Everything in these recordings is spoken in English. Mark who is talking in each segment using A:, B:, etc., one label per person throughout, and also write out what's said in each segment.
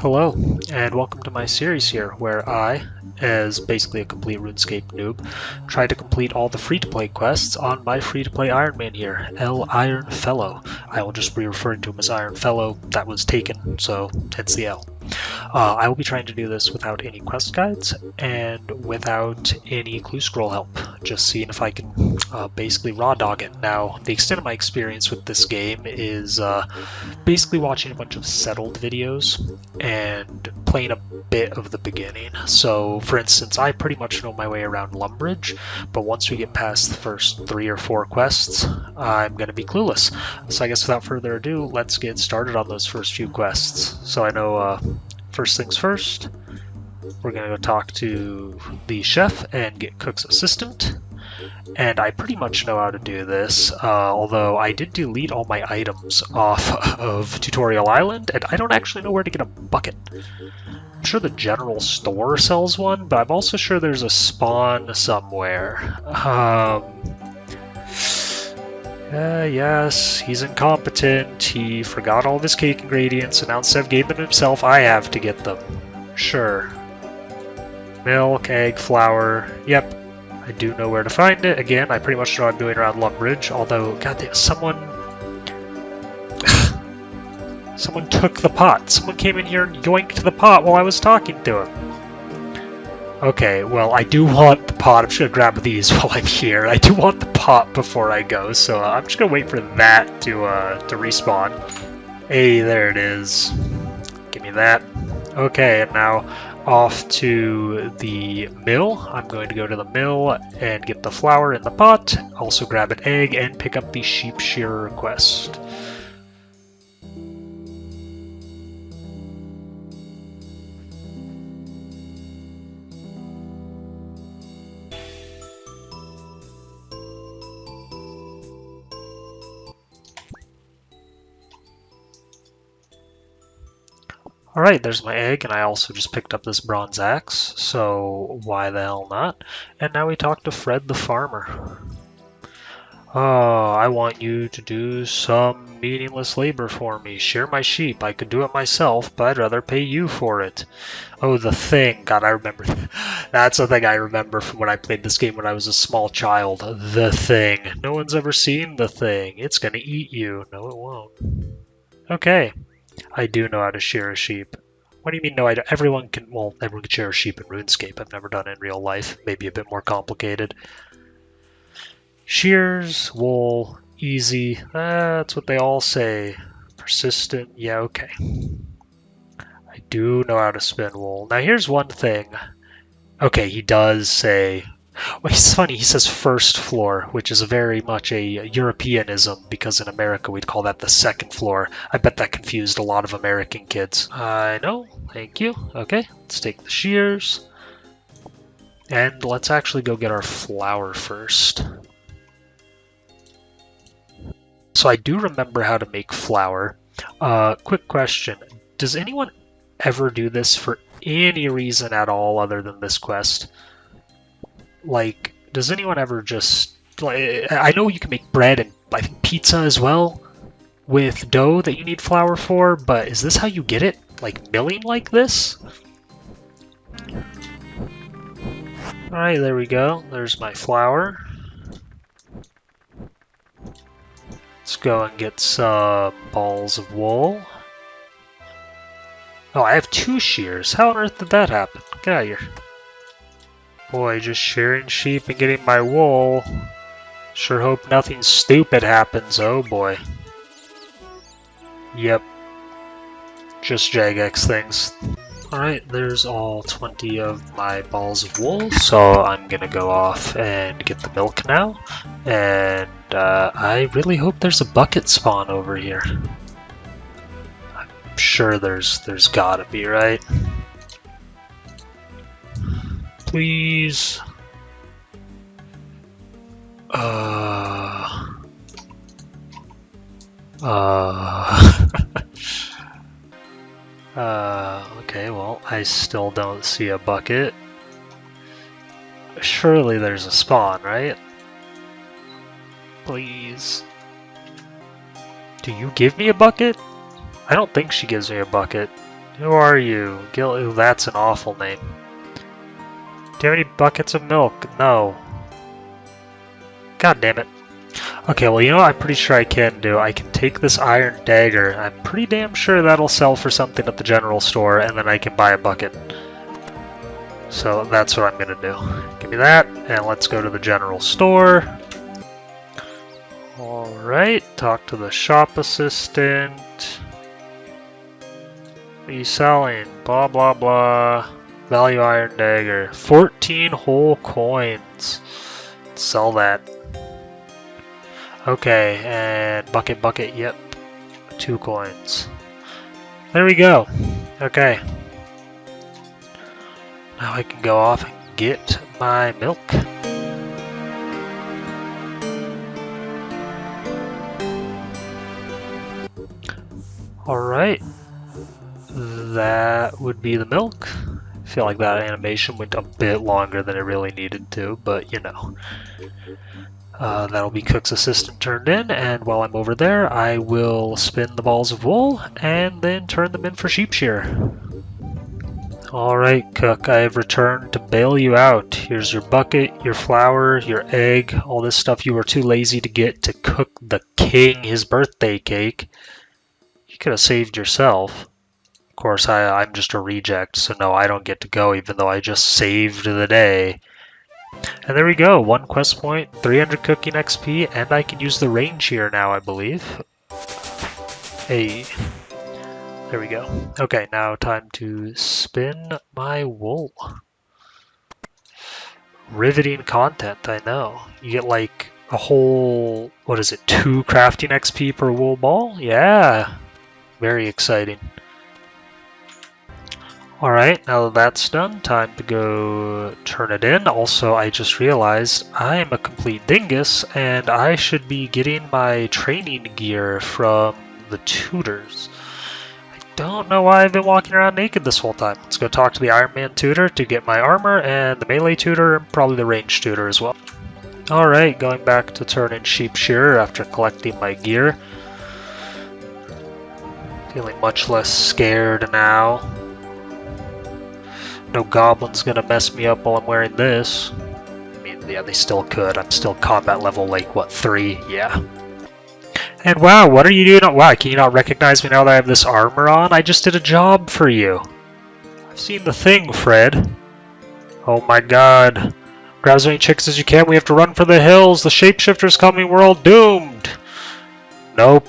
A: Hello, and welcome to my series here, where I, as basically a complete RuneScape noob, try to complete all the free-to-play quests on my free-to-play Iron Man here, L Iron Fellow. I will just be referring to him as Iron Fellow. That was taken, so hence the L. I will be trying to do this without any quest guides and without any clue scroll help, just seeing if I can basically raw dog it. Now, the extent of my experience with this game is basically watching a bunch of settled videos and playing a bit of the beginning. So, for instance, I pretty much know my way around Lumbridge, but once we get past the first 3 or 4 quests, I'm going to be clueless. So I guess without further ado, let's get started on those first few quests. So I know, first things first, we're going to go talk to the chef and get Cook's assistant. And I pretty much know how to do this, although I did delete all my items off of Tutorial Island, and I don't actually know where to get a bucket. I'm sure the general store sells one, but I'm also sure there's a spawn somewhere. Yes, he's incompetent. He forgot all of his cake ingredients, and now instead of gave them himself, I have to get them. Sure. Milk, egg, flour. Yep. I do know where to find it. Again, I pretty much know what I'm doing around Lumbridge, although, goddamn, someone took the pot. Someone came in here and yoinked the pot while I was talking to him. Okay, well, I do want the pot. I'm just gonna grab these while I'm here. I do want the pot before I go, so I'm just gonna wait for that to respawn. Hey, there it is. Give me that. Okay, and now off to the mill. I'm going to go to the mill and get the flour in the pot, also grab an egg, and pick up the sheep shearer quest. Alright, there's my egg, and I also just picked up this bronze axe, so why the hell not? And now we talk to Fred the farmer. Oh, I want you to do some meaningless labor for me. Shear my sheep. I could do it myself, but I'd rather pay you for it. Oh, the thing. God, I remember. That's the thing I remember from when I played this game when I was a small child. The thing. No one's ever seen the thing. It's gonna eat you. No, it won't. Okay. I do know how to shear a sheep. What do you mean, no, I don't? Everyone can shear a sheep in RuneScape. I've never done it in real life. Maybe a bit more complicated. Shears, wool, easy. That's what they all say. Persistent, yeah, okay. I do know how to spin wool. Now here's one thing. Okay, he does say... Well, it's funny, he says first floor, which is very much a Europeanism, because in America we'd call that the second floor. I bet that confused a lot of American kids. I know, thank you. Okay, let's take the shears. And let's actually go get our flour first. So I do remember how to make flour. Quick question, does anyone ever do this for any reason at all other than this quest? Like, does anyone ever just... Like, I know you can make bread and I think pizza as well with dough that you need flour for, but is this how you get it? Like, milling like this? Alright, there we go. There's my flour. Let's go and get some balls of wool. Oh, I have 2 shears. How on earth did that happen? Get out of here. Boy, just shearing sheep and getting my wool. Sure hope nothing stupid happens, oh boy. Yep. Just Jagex things. Alright, there's all 20 of my balls of wool, so I'm gonna go off and get the milk now. And I really hope there's a bucket spawn over here. I'm sure there's gotta be, right? Please. Okay, well, I still don't see a bucket. Surely there's a spawn, right? Please. Do you give me a bucket? I don't think she gives me a bucket. Who are you? Gil. Ooh, that's an awful name. Do you have any buckets of milk? No. God damn it. Okay, well, you know what I'm pretty sure I can do? I can take this iron dagger. I'm pretty damn sure that'll sell for something at the general store, and then I can buy a bucket. So that's what I'm gonna do. Give me that, and let's go to the general store. Alright, talk to the shop assistant. What are you selling? Blah blah blah. Value iron dagger. 14 whole coins. Sell that. Okay, and bucket, yep. 2 coins. There we go. Okay. Now I can go off and get my milk. Alright. That would be the milk. I feel like that animation went a bit longer than it really needed to, but you know. That'll be Cook's assistant turned in, and while I'm over there, I will spin the balls of wool and then turn them in for sheep shear. Alright, Cook, I have returned to bail you out. Here's your bucket, your flour, your egg, all this stuff you were too lazy to get to cook the king his birthday cake. You could have saved yourself. Of course, I'm just a reject, so no, I don't get to go even though I just saved the day. And there we go, 1 quest point, 300 cooking XP, and I can use the range here now, I believe. Hey, there we go. Okay, now time to spin my wool. Riveting content, I know. You get like a whole, what is it, 2 crafting XP per wool ball? Yeah, very exciting. Alright, now that that's done, time to go turn it in. Also, I just realized I'm a complete dingus, and I should be getting my training gear from the tutors. I don't know why I've been walking around naked this whole time. Let's go talk to the Iron Man tutor to get my armor, and the melee tutor, and probably the range tutor as well. Alright, going back to turn in sheep shearer after collecting my gear. Feeling much less scared now. No goblin's gonna mess me up while I'm wearing this. I mean, yeah, they still could. I'm still combat level, like, what, 3? Yeah. And wow, what are you doing? Wow, can you not recognize me now that I have this armor on? I just did a job for you. I've seen the thing, Fred. Oh my god. Grab as many chicks as you can. We have to run for the hills. The shapeshifter's coming. We're all doomed. Nope.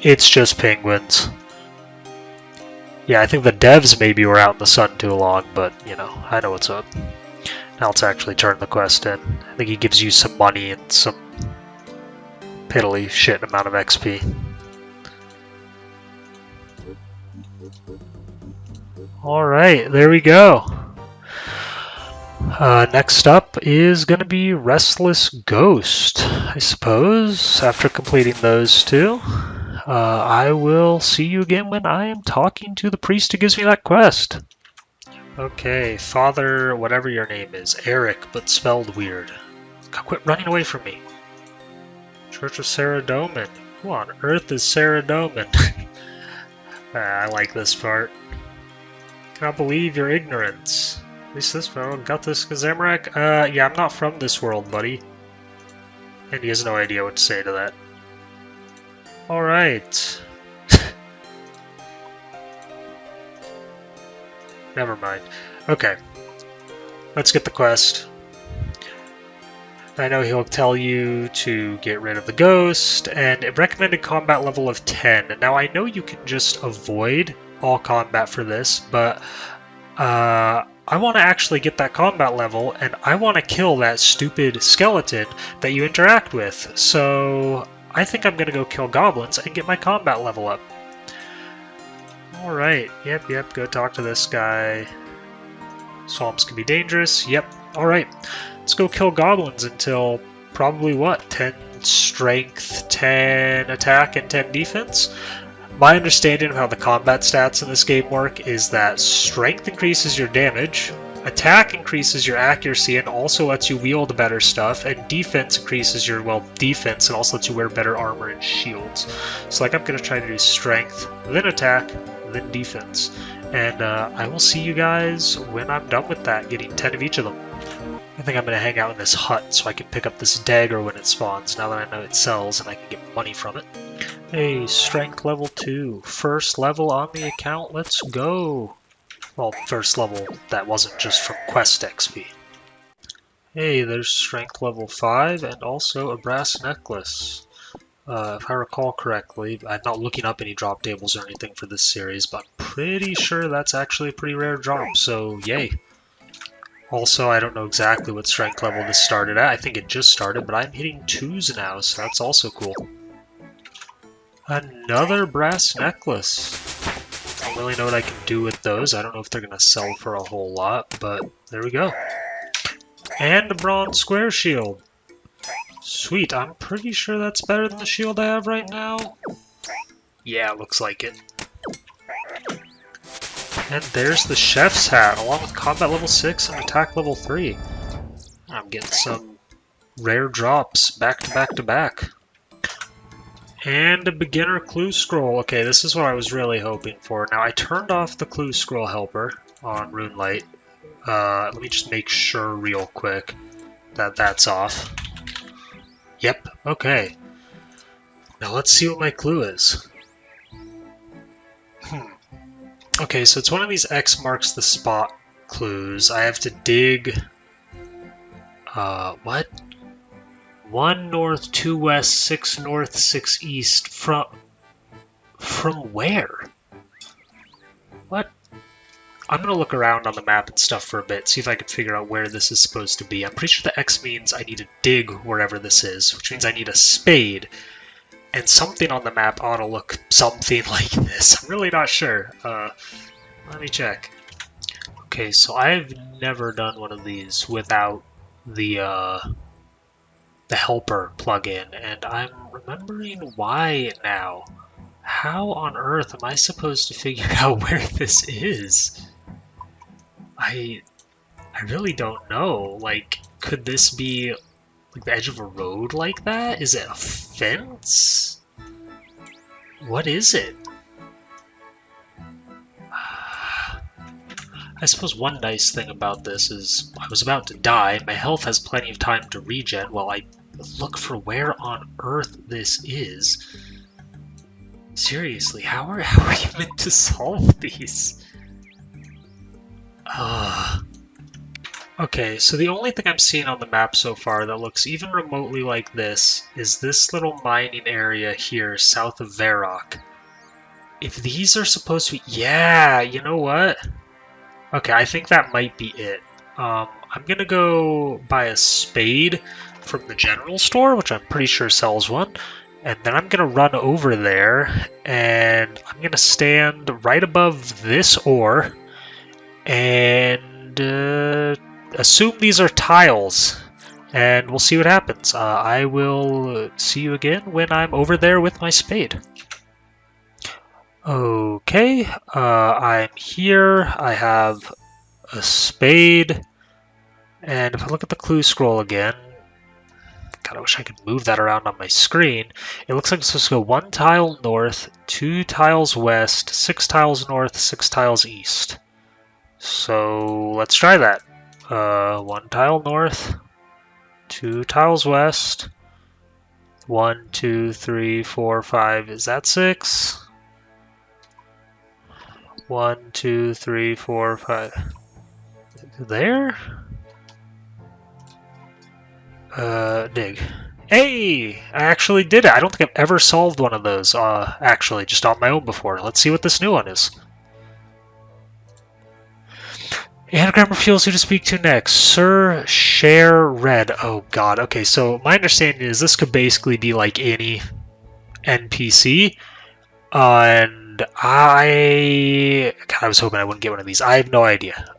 A: It's just penguins. Yeah, I think the devs maybe were out in the sun too long, but, you know, I know what's up. Now let's actually turn the quest in. I think he gives you some money and some piddly shit amount of XP. Alright, there we go. Next up is going to be Restless Ghost, I suppose, after completing those 2. I will see you again when I am talking to the priest who gives me that quest. Okay, Father, whatever your name is, Eric, but spelled weird. Quit running away from me. Church of Saradomin. Who on earth is Saradomin? I like this part. Cannot believe your ignorance. At least this fellow got this Zamorak. Yeah, I'm not from this world, buddy. And he has no idea what to say to that. Alright. Never mind. Okay. Let's get the quest. I know he'll tell you to get rid of the ghost, and a recommended combat level of 10. Now I know you can just avoid all combat for this, but I want to actually get that combat level, and I want to kill that stupid skeleton that you interact with. So I think I'm going to go kill goblins and get my combat level up. Alright, yep, go talk to this guy. Swamps can be dangerous, yep. Alright, let's go kill goblins until probably what? 10 strength, 10 attack, and 10 defense? My understanding of how the combat stats in this game work is that strength increases your damage, Attack increases your accuracy and also lets you wield better stuff, and defense increases your, well, defense and also lets you wear better armor and shields. So like I'm going to try to do strength, then attack, then defense. And I will see you guys when I'm done with that, getting 10 of each of them. I think I'm going to hang out in this hut so I can pick up this dagger when it spawns, now that I know it sells and I can get money from it. Hey, strength level 2. First level on the account, let's go! Well, first level that wasn't just from quest XP. Hey, there's strength level 5 and also a brass necklace. If I recall correctly, I'm not looking up any drop tables or anything for this series, but I'm pretty sure that's actually a pretty rare drop, so yay. Also, I don't know exactly what strength level this started at. I think it just started, but I'm hitting 2s now, so that's also cool. Another brass necklace. I don't really know what I can do with those. I don't know if they're going to sell for a whole lot, but there we go. And a bronze square shield. Sweet, I'm pretty sure that's better than the shield I have right now. Yeah, looks like it. And there's the chef's hat, along with combat level 6 and attack level 3. I'm getting some rare drops back to back to back. And a beginner clue scroll. Okay, this is what I was really hoping for. Now, I turned off the clue scroll helper on Runelight. Let me just make sure real quick that that's off. Yep, okay. Now let's see what my clue is. Okay, so it's one of these X marks the spot clues. I have to dig... what? 1 north, 2 west, 6 north, 6 east. From where? What? I'm gonna look around on the map and stuff for a bit, see if I can figure out where this is supposed to be. I'm pretty sure the X means I need to dig wherever this is, which means I need a spade. And something on the map ought to look something like this. I'm really not sure. Let me check. Okay, so I've never done one of these without the helper plugin, and I'm remembering why now. How on earth am I supposed to figure out where this is? I really don't know. Like, could this be like the edge of a road like that? Is it a fence? What is it? I suppose one nice thing about this is I was about to die. My health has plenty of time to regen while I look for where on earth this is. Seriously, how are you meant to solve these? Okay, so the only thing I'm seeing on the map so far that looks even remotely like this is this little mining area here south of Varrock. If these are supposed to be... Yeah, you know what? Okay, I think that might be it. I'm gonna go buy a spade from the general store, which I'm pretty sure sells one. And then I'm gonna run over there, and I'm gonna stand right above this ore, and assume these are tiles, and we'll see what happens. I will see you again when I'm over there with my spade. Okay, I'm here. I have a spade, and if I look at the clue scroll again, God, I wish I could move that around on my screen. It looks like it's supposed to go 1 tile north, 2 tiles west, 6 tiles north, 6 tiles east. So let's try that. 1 tile north, 2 tiles west, 1, 2, 3, 4, 5. Is that 6? 1, 2, 3, 4, 5. There? Dig. Hey! I actually did it! I don't think I've ever solved one of those, actually, just on my own before. Let's see what this new one is. Anagram reveals who to speak to next. Sir Share Red. Oh god, okay, so my understanding is this could basically be like any NPC. And I was hoping I wouldn't get one of these. I have no idea.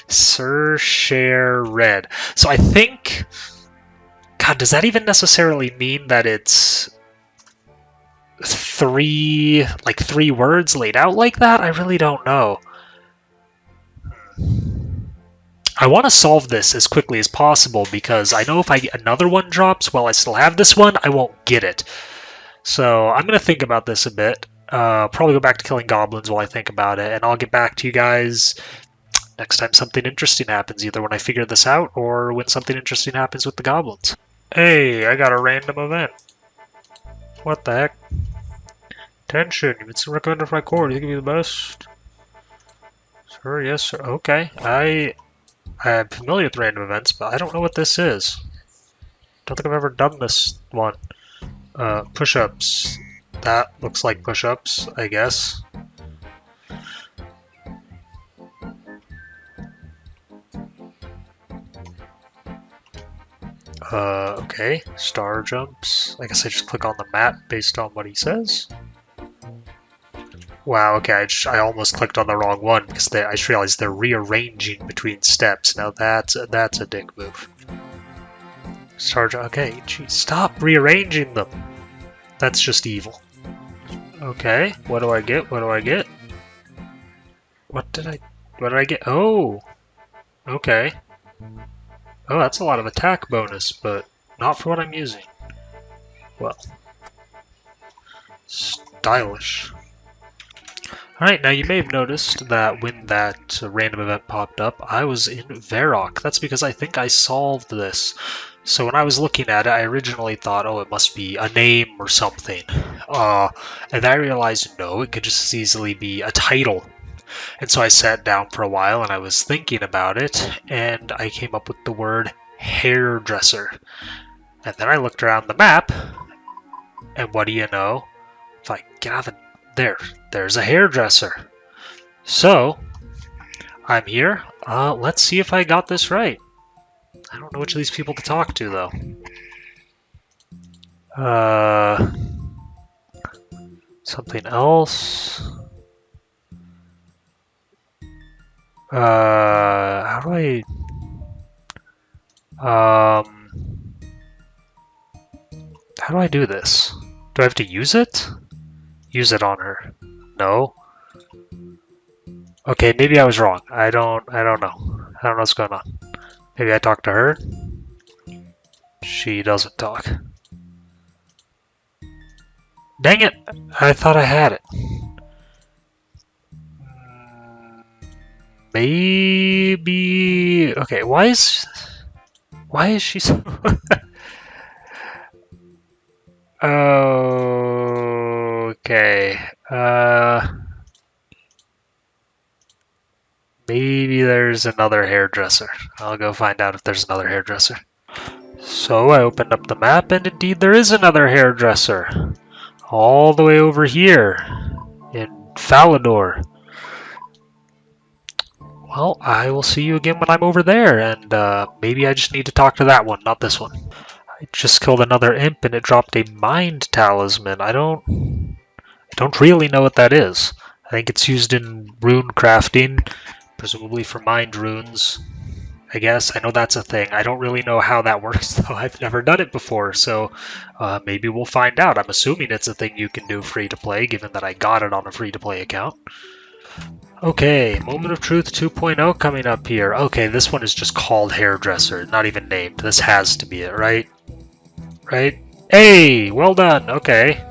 A: Sir Share Red. So I think... God, does that even necessarily mean that it's three words laid out like that? I really don't know. I want to solve this as quickly as possible because I know if I get another one drops while I still have this one, I won't get it. So I'm going to think about this a bit. Probably go back to killing goblins while I think about it, and I'll get back to you guys next time something interesting happens, either when I figure this out or when something interesting happens with the goblins. Hey, I got a random event. What the heck? Attention, you've been recommended for my core. Do you think you'd be the best? Sure, yes, sir. Okay. I'm familiar with random events, but I don't know what this is. Don't think I've ever done this one. Push-ups. That looks like push-ups, I guess. Okay. Star jumps. I guess I just click on the map based on what he says. Wow, okay, I almost clicked on the wrong one because I just realized they're rearranging between steps. Now that's a dick move. Okay, geez, stop rearranging them. That's just evil. Okay, what do I get? What do I get? What did I get? Oh! Okay. Oh, that's a lot of attack bonus, but not for what I'm using. Well. Stylish. Alright, now you may have noticed that when that random event popped up, I was in Varrock. That's because I think I solved this. So when I was looking at it, I originally thought, oh, it must be a name or something. And I realized, no, it could just as easily be a title. And so I sat down for a while and I was thinking about it, and I came up with the word hairdresser. And then I looked around the map, and what do you know? If I get out of there's a hairdresser. So, I'm here. Let's see if I got this right. I don't know which of these people to talk to, though. Something else. How do I... How do I do this? Do I have to use it? Use it on her. No. Okay, maybe I was wrong. I don't know. I don't know what's going on. Maybe I talk to her. She doesn't talk. Dang it! I thought I had it. Maybe... Okay, why is she so... Okay. Maybe there's another hairdresser. I'll go find out if there's another hairdresser. So I opened up the map, and indeed there is another hairdresser. All the way over here in Falador. Well, I will see you again when I'm over there, and maybe I just need to talk to that one, not this one. I just killed another imp, and it dropped a mind talisman. I don't really know what that is. I think it's used in rune crafting, presumably for mind runes. I guess. I know that's a thing. I don't really know how that works, though. I've never done it before, so maybe we'll find out. I'm assuming it's a thing you can do free-to-play, given that I got it on a free-to-play account. Okay, Moment of Truth 2.0 coming up here. Okay, this one is just called Hairdresser, not even named. This has to be it, right? Right? Hey, well done. Okay.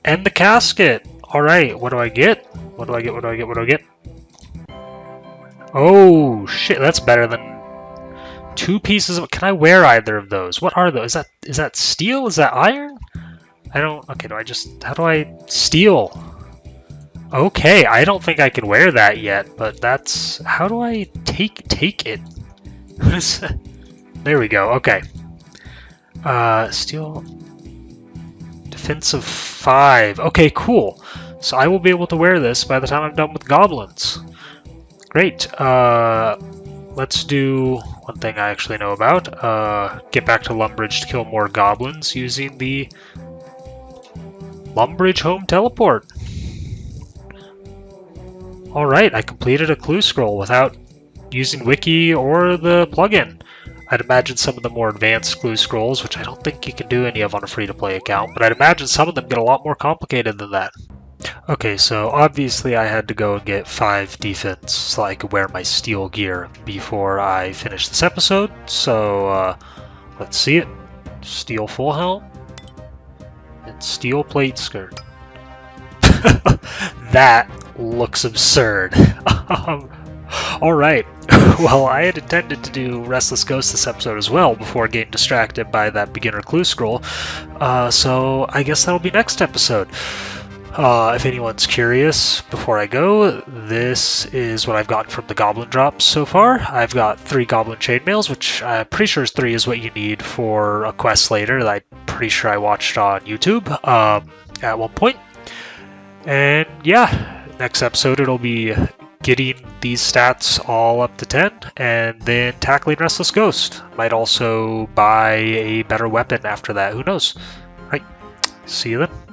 A: And the casket. Alright, what do I get? What do I get? What do I get? What do I get? Oh, shit, that's better than 2 pieces of... Can I wear either of those? What are those? Is that steel? Is that iron? I don't... Okay, how do I... Steel. Okay, I don't think I can wear that yet, but that's... How do I take it? There we go, okay. Steel... Defensive 5. Okay, cool. So I will be able to wear this by the time I'm done with goblins. Great. Let's do one thing I actually know about. Get back to Lumbridge to kill more goblins using the Lumbridge home teleport. Alright, I completed a clue scroll without using Wiki or the plugin. I'd imagine some of the more advanced clue scrolls, which I don't think you can do any of on a free-to-play account, but I'd imagine some of them get a lot more complicated than that. Okay, so obviously I had to go and get 5 defense so I could wear my steel gear before I finish this episode. So let's see it. Steel full helm and steel plate skirt. That looks absurd. Um, Alright, well, I had intended to do Restless Ghost this episode as well before getting distracted by that beginner clue scroll, so I guess that'll be next episode. If anyone's curious, before I go, this is what I've gotten from the Goblin Drops so far. I've got 3 Goblin Chainmails, which I'm pretty sure 3 is what you need for a quest later that I'm pretty sure I watched on YouTube at one point. And yeah, next episode it'll be getting these stats all up to 10 and then tackling Restless Ghost. Might also buy a better weapon after that, who knows. Right, see you then.